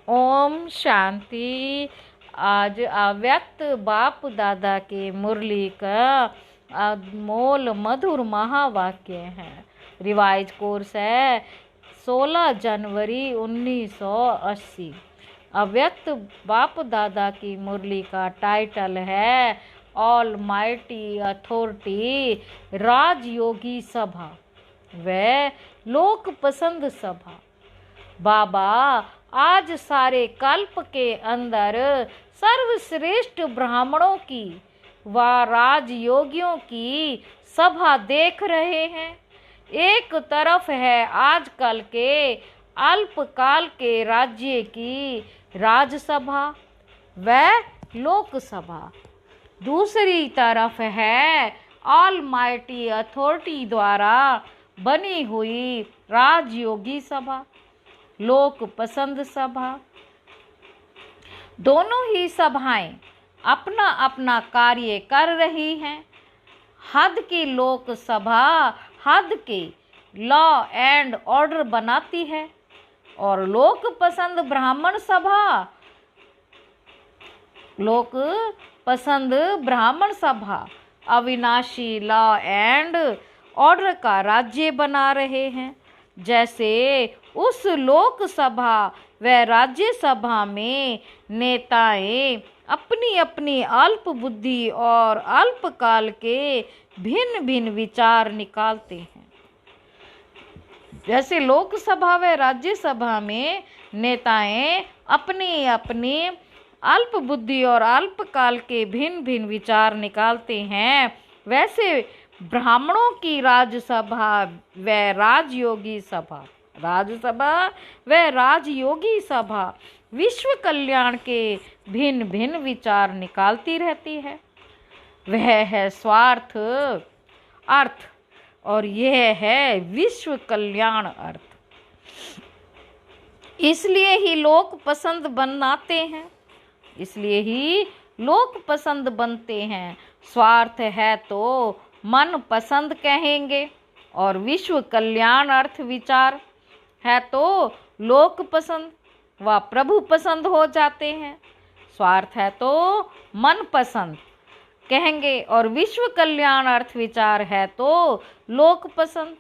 ओम शांति। आज अव्यक्त बाप दादा के मुरली का अनमोल मधुर महावाक्य है। रिवाइज कोर्स है 16 जनवरी 1980। अव्यक्त बाप दादा की मुरली का टाइटल है ऑल माइटी अथॉरिटी राजयोगी सभा व लोक पसंद सभा। बाबा आज सारे कल्प के अंदर सर्वश्रेष्ठ ब्राह्मणों की व राजयोगियों की सभा देख रहे हैं। एक तरफ है आजकल के अल्पकाल के राज्य की राजसभा व लोकसभा, दूसरी तरफ है ऑलमाइटी अथॉरिटी द्वारा बनी हुई राजयोगी सभा, लोक पसंद सभा। दोनों ही सभाएं अपना अपना कार्य कर रही हैं। हद की लोक सभा हद के लॉ एंड ऑर्डर बनाती है और लोक पसंद ब्राह्मण सभा लोक पसंद ब्राह्मण सभा अविनाशी लॉ एंड ऑर्डर का राज्य बना रहे हैं। जैसे उस लोकसभा व राज्यसभा में नेताएं अपनी अपनी अल्प बुद्धि और अल्पकाल के भिन्न भिन्न विचार निकालते हैं। जैसे लोकसभा व राज्यसभा में नेताएं अपनी अपनी अल्प बुद्धि और अल्पकाल के भिन्न भिन्न विचार निकालते हैं, वैसे ब्राह्मणों की राजसभा व राजयोगी सभा राजयोगी सभा विश्व कल्याण के भिन्न भिन्न विचार निकालती रहती है। वह है स्वार्थ अर्थ और यह है विश्व कल्याण अर्थ। इसलिए ही लोग पसंद बनते हैं। स्वार्थ है तो मन पसंद कहेंगे और विश्व कल्याण अर्थ विचार है तो लोक पसंद व प्रभु पसंद हो जाते हैं। स्वार्थ है तो मन पसंद कहेंगे और विश्व कल्याण अर्थ विचार है तो लोक पसंद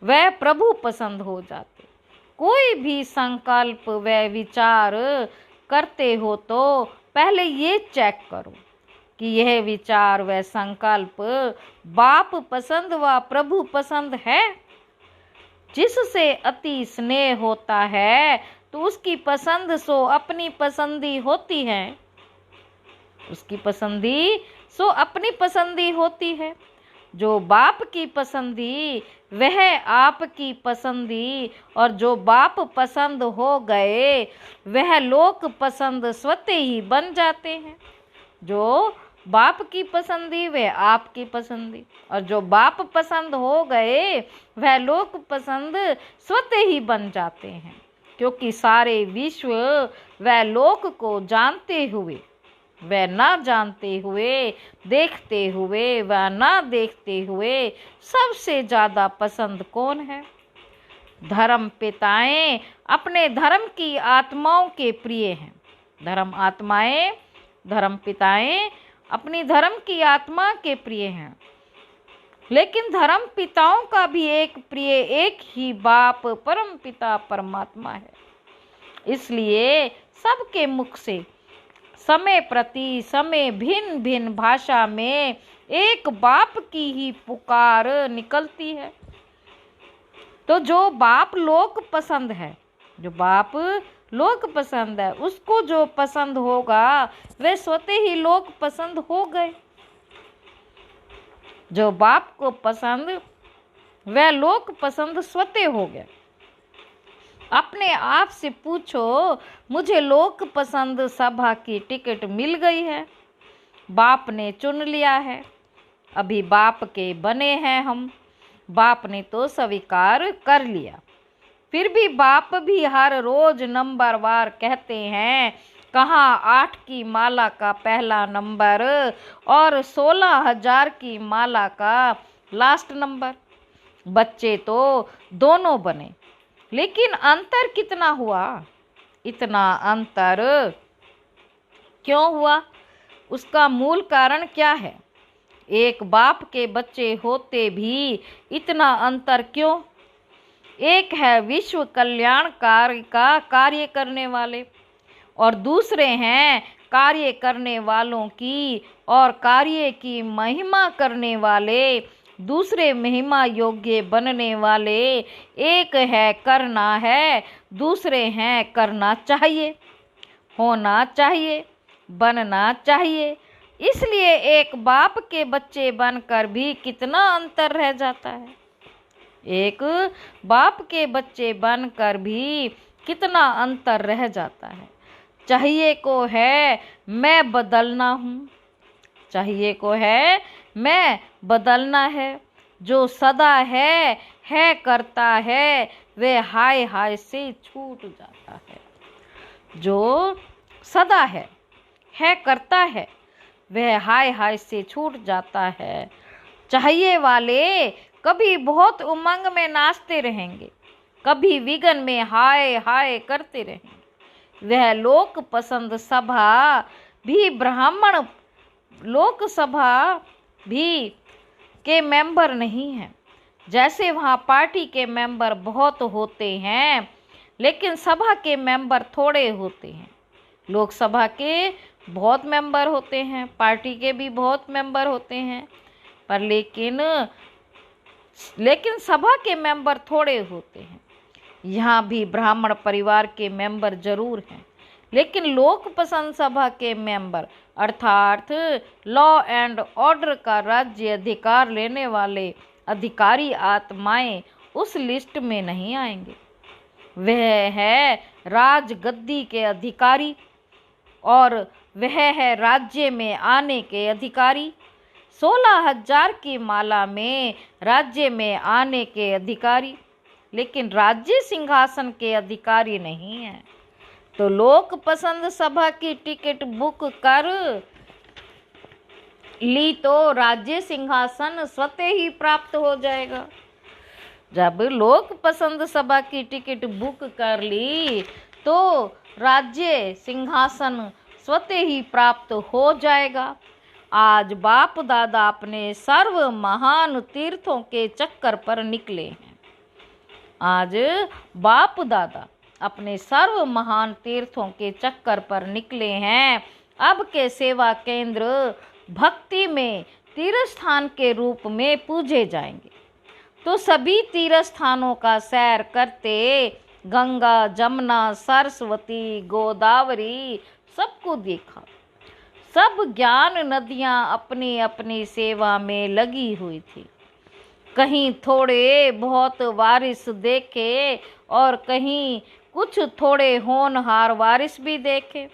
व प्रभु पसंद हो जाते। कोई भी संकल्प व विचार करते हो तो पहले ये चेक करो कि यह विचार व संकल्प बाप पसंद व प्रभु पसंद है। जिससे अति स्नेह होता है तो उसकी पसंद सो अपनी पसंदी होती है, उसकी पसंदी सो अपनी पसंदी होती है। जो बाप की पसंदी वह आपकी पसंदी और जो बाप पसंद हो गए वह लोक पसंद स्वतः ही बन जाते हैं। जो बाप की पसंदी वह आपकी पसंदी और जो बाप पसंद हो गए वह लोक पसंद स्वतः ही बन जाते हैं। क्योंकि सारे विश्व वह लोक को जानते हुए वह ना जानते हुए, देखते हुए व ना देखते हुए सबसे ज़्यादा पसंद कौन है? धर्म पिताएं अपने धर्म की आत्माओं के प्रिय हैं। धर्म पिताएं अपनी धर्म की आत्मा के प्रिय हैं। लेकिन धर्म पिताओं का भी एक प्रिय एक ही बाप परम पिता परमात्मा है। इसलिए सबके मुख से समय प्रति समय भिन्न भिन्न भाषा में एक बाप की ही पुकार निकलती है। तो जो बाप लोक पसंद है उसको जो पसंद होगा वह स्वतः ही लोक पसंद हो गए। जो बाप को पसंद वह लोक पसंद स्वतः हो गया। अपने आप से पूछो, मुझे लोक पसंद सभा की टिकट मिल गई है, बाप ने चुन लिया है। अभी बाप के बने हैं हम, बाप ने तो स्वीकार कर लिया। फिर भी बाप भी हर रोज नंबरवार कहते हैं, कहाँ 8 की माला का पहला नंबर और 16,000 की माला का लास्ट नंबर। बच्चे तो दोनों बने, लेकिन अंतर कितना हुआ? इतना अंतर क्यों हुआ? उसका मूल कारण क्या है? एक बाप के बच्चे होते भी इतना अंतर क्यों? एक है विश्व कल्याण कार्य का कार्य करने वाले और दूसरे हैं कार्य करने वालों की और कार्य की महिमा करने वाले, दूसरे महिमा योग्य बनने वाले। एक है करना है, दूसरे हैं करना चाहिए, होना चाहिए, बनना चाहिए। इसलिए एक बाप के बच्चे बनकर भी कितना अंतर रह जाता है। एक बाप के बच्चे बनकर भी कितना अंतर रह जाता है। चाहिए को है मैं बदलना हूँ, चाहिए को है मैं बदलना है। जो सदा है करता है, वे हाय हाय से छूट जाता है। जो सदा है करता है, वह हाय हाय से छूट जाता है। चाहिए वाले कभी बहुत उमंग में नाचते रहेंगे, कभी विघन में हाय हाय करते रहेंगे। वह लोक पसंद सभा भी ब्राह्मण लोक सभा भी के मेंबर नहीं हैं। जैसे वहाँ पार्टी के मेंबर बहुत होते हैं, लेकिन सभा के मेंबर थोड़े होते हैं। लोकसभा के बहुत मेंबर होते हैं, पार्टी के भी बहुत मेंबर होते हैं, पर लेकिन सभा के मेंबर थोड़े होते हैं। यहाँ भी ब्राह्मण परिवार के मेंबर जरूर हैं, लेकिन लोक पसंद सभा के मेंबर अर्थात लॉ एंड ऑर्डर का राज्य अधिकार लेने वाले अधिकारी आत्माएं उस लिस्ट में नहीं आएंगे। वह है राजगद्दी के अधिकारी और वह है राज्य में आने के अधिकारी। 16,000 की माला में राज्य में आने के अधिकारी, लेकिन राज्य सिंहासन के अधिकारी नहीं है। तो लोक पसंद सभा की टिकट बुक कर ली तो राज्य सिंहासन स्वतः ही प्राप्त हो जाएगा। जब लोक पसंद सभा की टिकट बुक कर ली तो राज्य सिंहासन स्वतः ही प्राप्त हो जाएगा। आज बाप दादा अपने सर्व महान तीर्थों के चक्कर पर निकले हैं। आज बाप दादा अपने सर्व महान तीर्थों के चक्कर पर निकले हैं। अब के सेवा केंद्र भक्ति में तीर्थस्थान के रूप में पूजे जाएंगे। तो सभी तीर्थस्थानों का सैर करते गंगा, जमुना, सरस्वती, गोदावरी सबको देखा। सब ज्ञान नदियां अपनी अपनी सेवा में लगी हुई थी। कहीं थोड़े बहुत वारिस देखे और कहीं कुछ थोड़े होनहार वारिस भी देखे।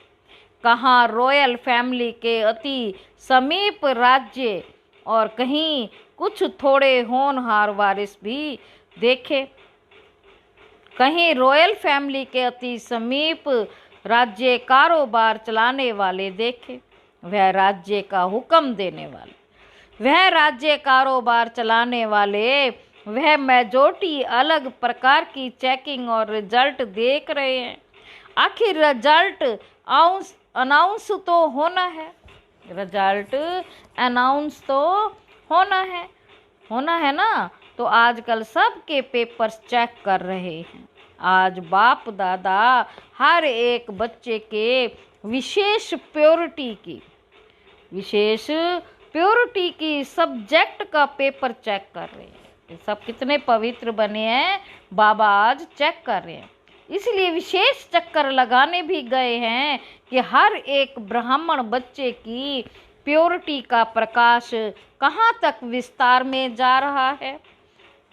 कहाँ रॉयल फैमिली के अति समीप राज्य और कहीं कुछ थोड़े होनहार वारिस भी देखे। कहीं रॉयल फैमिली के अति समीप राज्य कारोबार चलाने वाले देखे। वह राज्य का हुक्म देने वाले, वह राज्य कारोबार चलाने वाले, वह मेजॉरिटी अलग प्रकार की चेकिंग और रिजल्ट देख रहे हैं। आखिर रिजल्ट अनाउंस तो होना है, रिजल्ट अनाउंस तो होना है ना। तो आजकल सबके पेपर्स चेक कर रहे हैं। आज बाप दादा हर एक बच्चे के विशेष प्योरिटी की सब्जेक्ट का पेपर चेक कर रहे हैं। ये सब कितने पवित्र बने हैं, बाबा आज चेक कर रहे हैं। इसलिए विशेष चक्कर लगाने भी गए हैं कि हर एक ब्राह्मण बच्चे की प्योरिटी का प्रकाश कहाँ तक विस्तार में जा रहा है,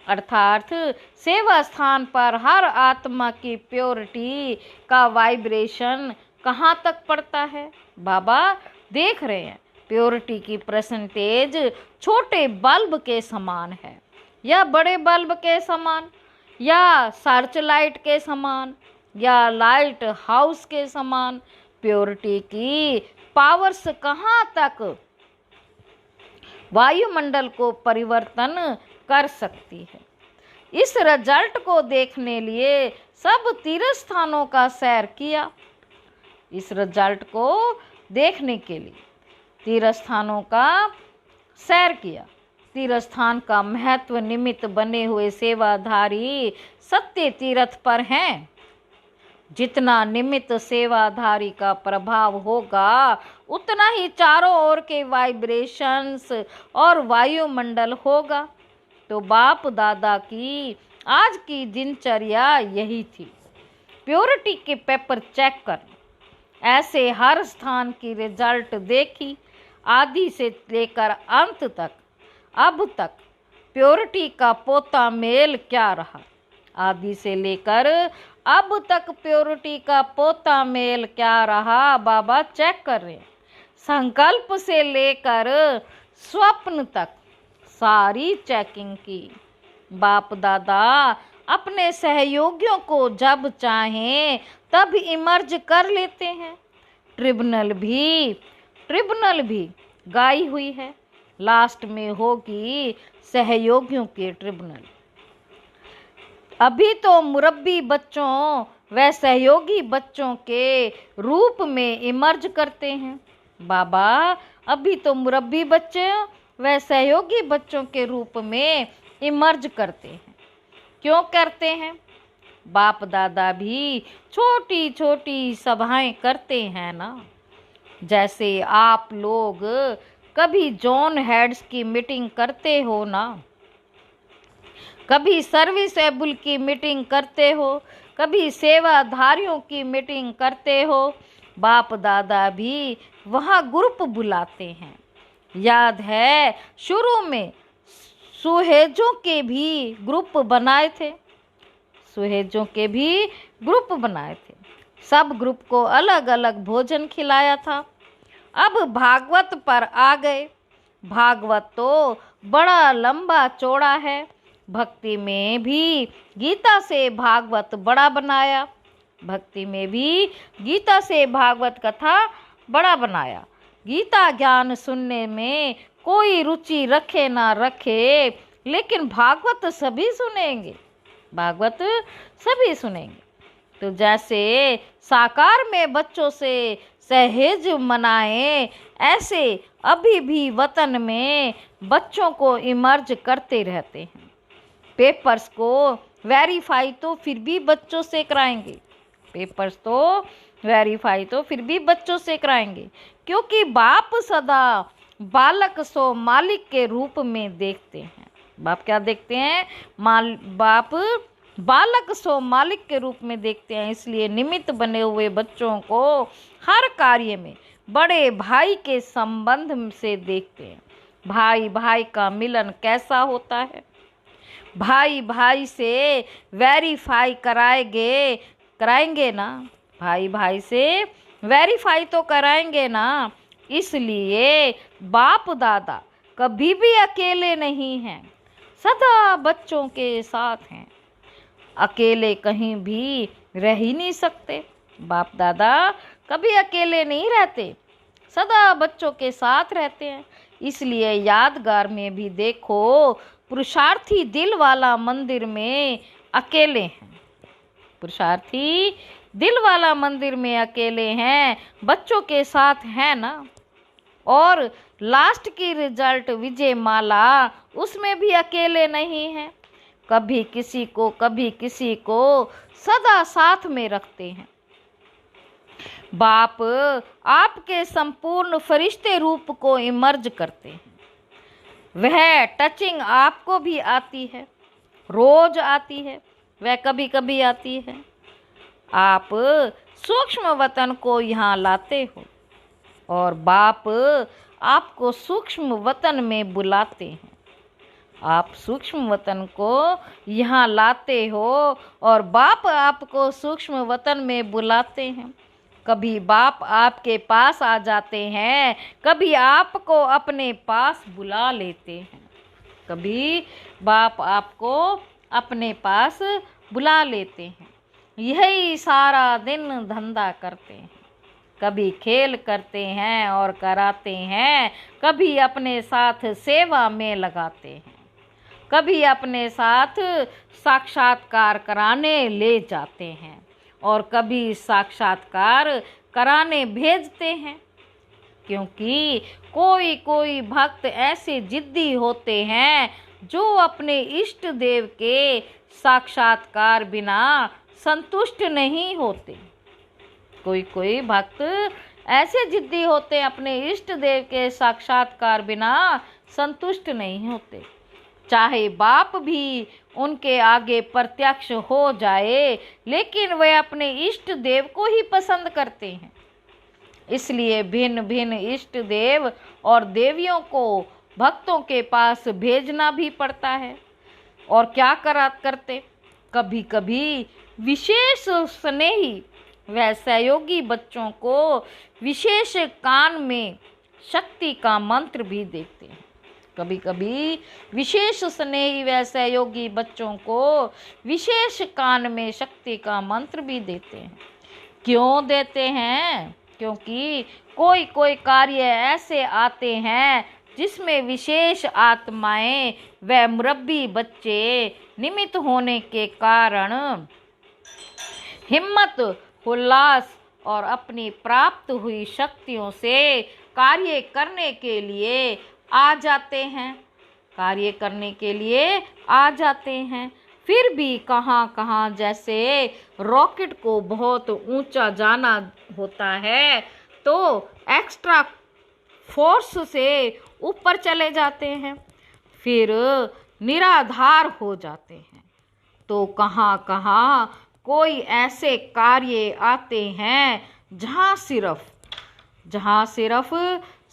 अर्थात सेवा स्थान पर हर आत्मा की प्योरिटी का वाइब्रेशन कहाँ तक पड़ता है। बाबा देख रहे हैं प्योरिटी की परसेंटेज छोटे बल्ब के समान है या बड़े बल्ब के समान या सर्च लाइट के समान या लाइट हाउस के समान। प्योरिटी की पावर्स कहाँ तक वायुमंडल को परिवर्तन कर सकती है। इस रिजल्ट को देखने लिए सब तीर्थ स्थानों का सैर किया। इस रिजल्ट को देखने के लिए तीर्थ स्थानों का सैर किया। तीर्थ स्थान का महत्व निमित्त बने हुए सेवाधारी सत्य तीर्थ पर हैं। जितना निमित्त सेवाधारी का प्रभाव होगा उतना ही चारों ओर के वाइब्रेशंस और वायुमंडल होगा। तो बाप दादा की आज की दिनचर्या यही थी। प्योरिटी के पेपर चेक कर, ऐसे हर स्थान की रिजल्ट देखी, आदि से लेकर अंत तक। अब तक प्योरिटी का पोता मेल क्या रहा? आदि से लेकर अब तक प्योरिटी का पोता मेल क्या रहा? बाबा चेक कर रहे हैं। संकल्प से लेकर स्वप्न तक सारी चेकिंग की। बाप दादा अपने सहयोगियों को जब चाहें तब इमर्ज कर लेते हैं। ट्रिब्यूनल भी गाई हुई है। लास्ट में होगी सहयोगियों के ट्रिब्यूनल। अभी तो मुरब्बी बच्चों व सहयोगी बच्चों के रूप में इमर्ज करते हैं। बाबा अभी तो मुरब्बी बच्चे व सहयोगी बच्चों के रूप में इमर्ज करते हैं। क्यों करते हैं? बाप दादा भी छोटी छोटी सभाएं करते हैं ना। जैसे आप लोग कभी जोन हेड्स की मीटिंग करते हो ना, कभी सर्विस एबल की मीटिंग करते हो, कभी सेवाधारियों की मीटिंग करते हो। बाप दादा भी वहाँ ग्रुप बुलाते हैं। याद है शुरू में सुहेजों के भी ग्रुप बनाए थे। सब ग्रुप को अलग अलग भोजन खिलाया था। अब भागवत पर आ गए। भागवत तो बड़ा लंबा चौड़ा है। भक्ति में भी गीता से भागवत बड़ा बनाया। कथा बड़ा बनाया। गीता ज्ञान सुनने में कोई रुचि रखे ना रखे, लेकिन भागवत सभी सुनेंगे। तो जैसे साकार में बच्चों से सहेज मनाए, ऐसे अभी भी वतन में बच्चों को इमर्ज करते रहते हैं। पेपर्स को वेरीफाई तो फिर भी बच्चों से कराएंगे, क्योंकि बाप सदा बालक सो मालिक के रूप में देखते हैं। बाप क्या देखते हैं? बाप बालक सो मालिक के रूप में देखते हैं। इसलिए निमित्त बने हुए बच्चों को हर कार्य में बड़े भाई के संबंध से देखते हैं। भाई भाई का मिलन कैसा होता है? भाई भाई से वेरीफाई कराएंगे ना। भाई भाई से वेरीफाई तो कराएंगे ना। इसलिए बाप दादा कभी भी अकेले नहीं हैं, सदा बच्चों के साथ हैं। अकेले कहीं भी रह ही नहीं सकते। बाप दादा कभी अकेले नहीं रहते, सदा बच्चों के साथ रहते हैं। इसलिए यादगार में भी देखो, पुरुषार्थी दिल वाला मंदिर में अकेले हैं। बच्चों के साथ हैं ना। और लास्ट की रिजल्ट विजय माला, उसमें भी अकेले नहीं हैं। कभी किसी को सदा साथ में रखते हैं। बाप आपके संपूर्ण फरिश्ते रूप को इमर्ज करते हैं। वह टचिंग आपको भी आती है, रोज आती है, वह कभी कभी आती है। आप सूक्ष्म वतन को यहाँ लाते हो और बाप आपको सूक्ष्म वतन में बुलाते हैं। आप सूक्ष्म वतन को यहाँ लाते हो और बाप आपको सूक्ष्म वतन में बुलाते हैं। कभी बाप आपके पास आ जाते हैं, कभी आपको अपने पास बुला लेते हैं। यही सारा दिन धंधा करते हैं। कभी खेल करते हैं और कराते हैं, कभी अपने साथ सेवा में लगाते हैं, कभी अपने साथ साक्षात्कार कराने ले जाते हैं और कभी साक्षात्कार कराने भेजते हैं, क्योंकि कोई कोई भक्त ऐसे जिद्दी होते हैं जो अपने इष्ट देव के साक्षात्कार बिना संतुष्ट नहीं होते। कोई कोई भक्त ऐसे जिद्दी होते हैं, अपने इष्ट देव के साक्षात्कार बिना संतुष्ट नहीं होते। चाहे बाप भी उनके आगे प्रत्यक्ष हो जाए, लेकिन वे अपने इष्ट देव को ही पसंद करते हैं। इसलिए भिन्न भिन्न इष्ट देव और देवियों को भक्तों के पास भेजना भी पड़ता है। और क्या करते, कभी कभी विशेष स्नेही व सहयोगी बच्चों को विशेष कान में शक्ति का मंत्र भी देते हैं। कभी कभी विशेष स्नेही व सहयोगी बच्चों को विशेष कान में शक्ति का मंत्र भी देते हैं। क्यों देते हैं? क्योंकि कोई कोई कार्य ऐसे आते हैं जिसमें विशेष आत्माएं व मुरब्बी बच्चे निमित्त होने के कारण हिम्मत, उल्लास और अपनी प्राप्त हुई शक्तियों से कार्य करने के लिए आ जाते हैं, कार्य करने के लिए आ जाते हैं। फिर भी कहाँ कहाँ जैसे रॉकेट को बहुत ऊंचा जाना होता है तो एक्स्ट्रा फोर्स से ऊपर चले जाते हैं, फिर निराधार हो जाते हैं। तो कहाँ कहाँ कोई ऐसे कार्य आते हैं जहाँ सिर्फ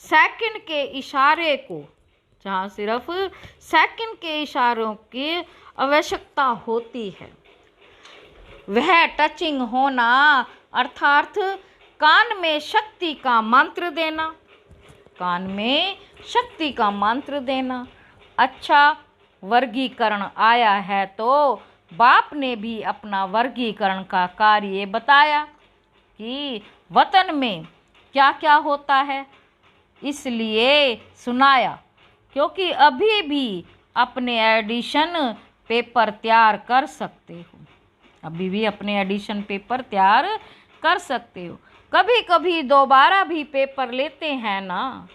सेकंड के इशारे को, जहाँ सिर्फ सेकंड के इशारों की आवश्यकता होती है। वह टचिंग होना अर्थात कान में शक्ति का मंत्र देना, कान में शक्ति का मंत्र देना। अच्छा, वर्गीकरण आया है तो बाप ने भी अपना वर्गीकरण का कार्य बताया कि वतन में क्या क्या होता है, इसलिए सुनाया क्योंकि अभी भी अपने एडिशन पेपर तैयार कर सकते हो, अभी भी अपने एडिशन पेपर तैयार कर सकते हो। कभी कभी दोबारा भी पेपर लेते हैं ना,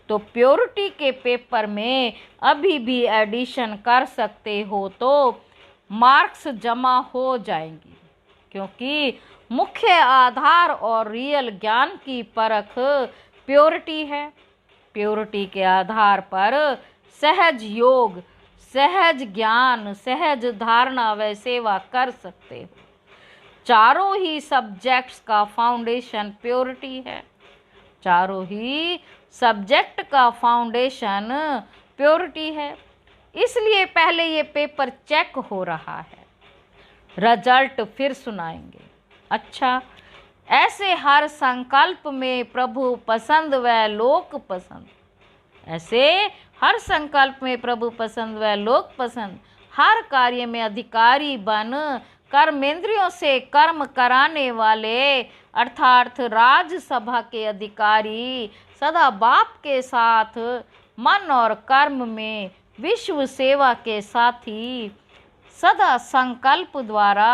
तो प्योरिटी के पेपर में अभी भी एडिशन कर सकते हो तो मार्क्स जमा हो जाएंगी, क्योंकि मुख्य आधार और रियल ज्ञान की परख प्योरिटी है। प्योरिटी के आधार पर सहज योग, सहज ज्ञान, सहज धारणा व सेवा कर सकते हो। चारों ही सब्जेक्ट्स का फाउंडेशन प्योरिटी है, चारों ही सब्जेक्ट का फाउंडेशन प्योरिटी है। इसलिए पहले ये पेपर चेक हो रहा है, रिजल्ट फिर सुनाएंगे। अच्छा, ऐसे हर संकल्प में प्रभु पसंद व लोक पसंद, ऐसे हर संकल्प में प्रभु पसंद व लोक पसंद, हर कार्य में अधिकारी बन कर्मेंद्रियों से कर्म कराने वाले अर्थात राजसभा के अधिकारी सदा बाप के साथ मन और कर्म में विश्व सेवा के साथी सदा संकल्प द्वारा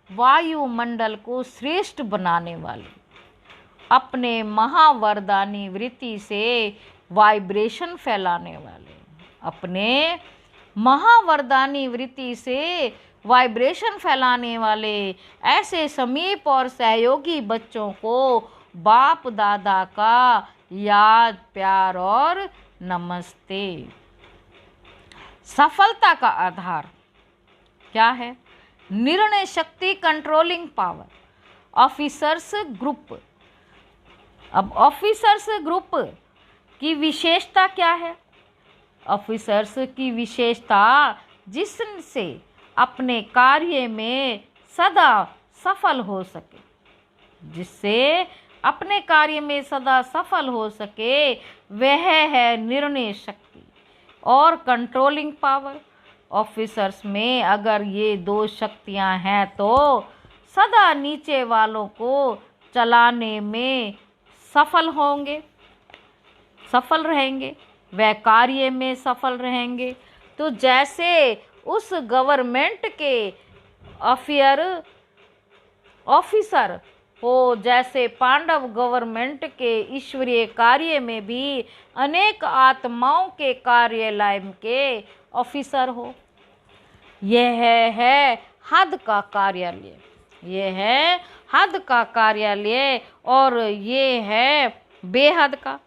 वायुमंडल को श्रेष्ठ बनाने वाले, अपने महावरदानी वृत्ति से वाइब्रेशन फैलाने वाले, अपने महावरदानी वृत्ति से वाइब्रेशन फैलाने वाले ऐसे समीप और सहयोगी बच्चों को बाप दादा का याद, प्यार और नमस्ते। सफलता का आधार क्या है? निर्णय शक्ति, कंट्रोलिंग पावर, ऑफिसर्स ग्रुप। अब ऑफिसर्स ग्रुप की विशेषता क्या है? ऑफिसर्स की विशेषता जिससे अपने कार्य में सदा सफल हो सके, जिससे अपने कार्य में सदा सफल हो सके, वह है निर्णय शक्ति और कंट्रोलिंग पावर। ऑफिसर्स में अगर ये दो शक्तियां हैं तो सदा नीचे वालों को चलाने में सफल होंगे, सफल रहेंगे, वह कार्य में सफल रहेंगे। तो जैसे उस गवर्नमेंट के ऑफिसर हो, जैसे पांडव गवर्नमेंट के ईश्वरीय कार्य में भी अनेक आत्माओं के कार्यालय के ऑफिसर हो। यह है हद का कार्यालय, यह है हद का कार्यालय, और ये है बेहद का।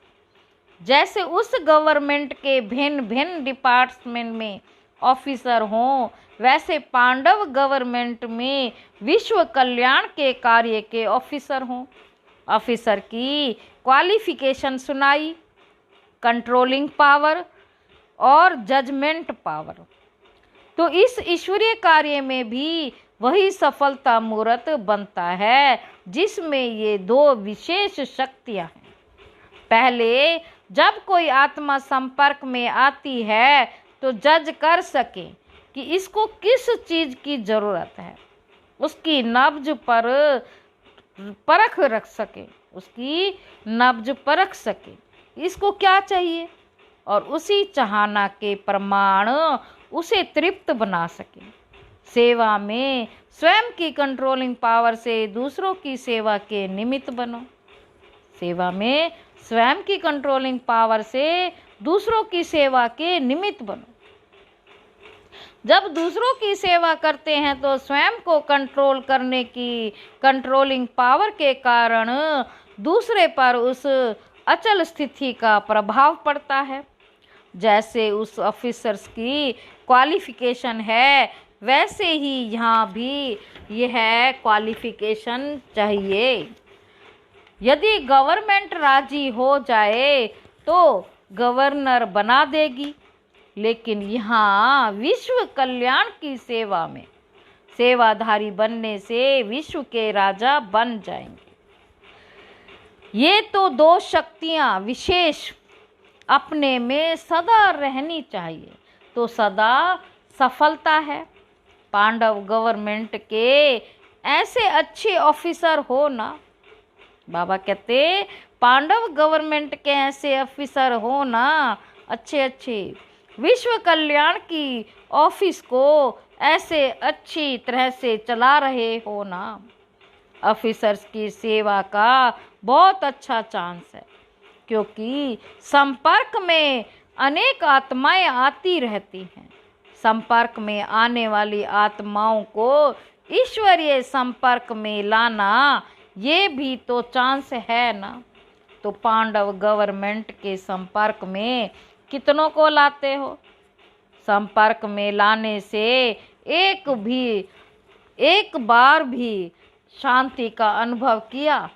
जैसे उस गवर्नमेंट के भिन्न भिन्न डिपार्टमेंट में ऑफिसर हों, वैसे पांडव गवर्नमेंट में विश्व कल्याण के कार्य के ऑफिसर हों। ऑफिसर की क्वालिफिकेशन सुनाई, कंट्रोलिंग पावर और जजमेंट पावर। तो इस ईश्वरीय कार्य में भी वही सफलता मूर्त बनता है जिसमें ये दो विशेष शक्तियां हैं। पहले जब कोई आत्मा संपर्क में आती है तो जज कर सके कि इसको किस चीज की जरूरत है, उसकी नब्ज पर परख रख सके, उसकी नब्ज परख सके, इसको क्या चाहिए, और उसी चाहना के प्रमाण उसे तृप्त बना सके। सेवा में स्वयं की कंट्रोलिंग पावर से दूसरों की सेवा के निमित्त बनो। सेवा में स्वयं की कंट्रोलिंग पावर से दूसरों की सेवा के निमित्त बनो। जब दूसरों की सेवा करते हैं तो स्वयं को कंट्रोल करने की कंट्रोलिंग पावर के कारण दूसरे पर उस अचल स्थिति का प्रभाव पड़ता है। जैसे उस ऑफिसर्स की क्वालिफिकेशन है, वैसे ही यहाँ भी यह क्वालिफिकेशन चाहिए। यदि गवर्नमेंट राजी हो जाए तो गवर्नर बना देगी, लेकिन यहाँ विश्व कल्याण की सेवा में सेवाधारी बनने से विश्व के राजा बन जाएंगे। ये तो दो शक्तियाँ विशेष अपने में सदा रहनी चाहिए तो सदा सफलता है। पांडव गवर्नमेंट के ऐसे अच्छे ऑफिसर हो ना, बाबा कहते पांडव गवर्नमेंट के ऐसे ऑफिसर हो ना, अच्छे अच्छे विश्व कल्याण की ऑफिस को ऐसे अच्छी तरह से चला रहे हो ना। ऑफिसर्स की सेवा का बहुत अच्छा चांस है, क्योंकि संपर्क में अनेक आत्माएं आती रहती हैं। संपर्क में आने वाली आत्माओं को ईश्वरीय संपर्क में लाना, ये भी तो चांस है ना। तो पांडव गवर्नमेंट के संपर्क में कितनों को लाते हो? संपर्क में लाने से एक बार भी शांति का अनुभव किया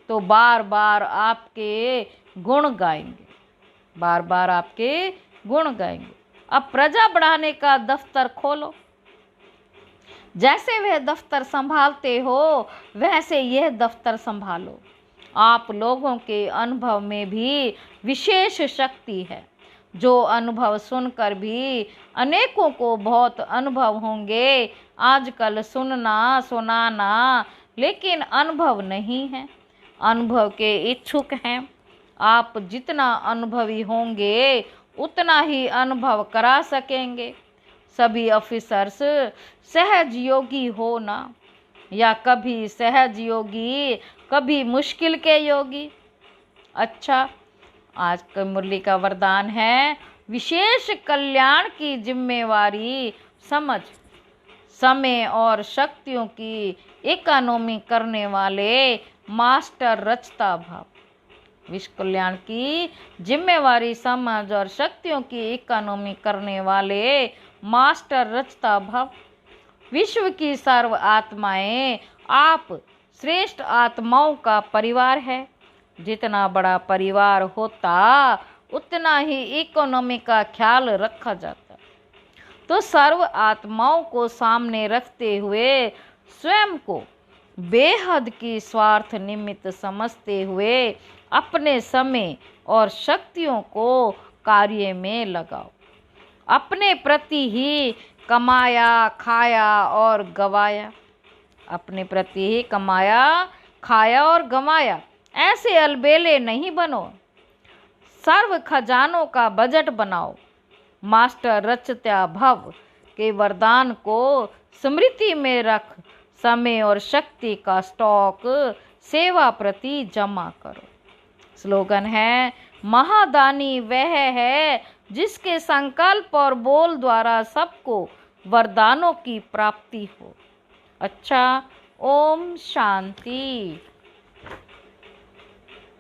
तो बार बार आपके गुण गाएंगे, बार बार आपके गुण गाएंगे। अब प्रजा बढ़ाने का दफ्तर खोलो। जैसे वह दफ्तर संभालते हो वैसे यह दफ्तर संभालो। आप लोगों के अनुभव में भी विशेष शक्ति है। जो अनुभव सुनकर भी अनेकों को बहुत अनुभव होंगे, आजकल सुनना सुनाना लेकिन अनुभव नहीं है, अनुभव के इच्छुक हैं। आप जितना अनुभवी होंगे उतना ही अनुभव करा सकेंगे। सभी ऑफिसर्स सहज योगी हो ना, या कभी सहज योगी कभी मुश्किल के योगी। अच्छा, आज की मुरली का वरदान है विशेष कल्याण की जिम्मेवारी समझ, समय और शक्तियों की इकोनॉमी करने वाले मास्टर रचता भाव। विश्व कल्याण की जिम्मेवारी समझ और शक्तियों की इकोनॉमी करने वाले मास्टर रचता भाव। विश्व की सर्व आत्माएं आप श्रेष्ठ आत्माओं का परिवार है। जितना बड़ा परिवार होता उतना ही इकोनॉमी का ख्याल रखा जाता। तो सर्व आत्माओं को सामने रखते हुए स्वयं को बेहद की स्वार्थ निमित्त समझते हुए अपने समय और शक्तियों को कार्य में लगाओ। अपने प्रति ही कमाया, खाया और गवाया। अपने प्रति ही कमाया, खाया और गवाया। ऐसे अलबेले नहीं बनो। सर्व खजानों का बजट बनाओ। मास्टर रचत्या भव के वरदान को स्मृति में रख, समय और शक्ति का स्टॉक सेवा प्रति जमा करो। स्लोगन है, महादानी वह है जिसके संकल्प और बोल द्वारा सबको वरदानों की प्राप्ति हो। अच्छा, ओम शांति।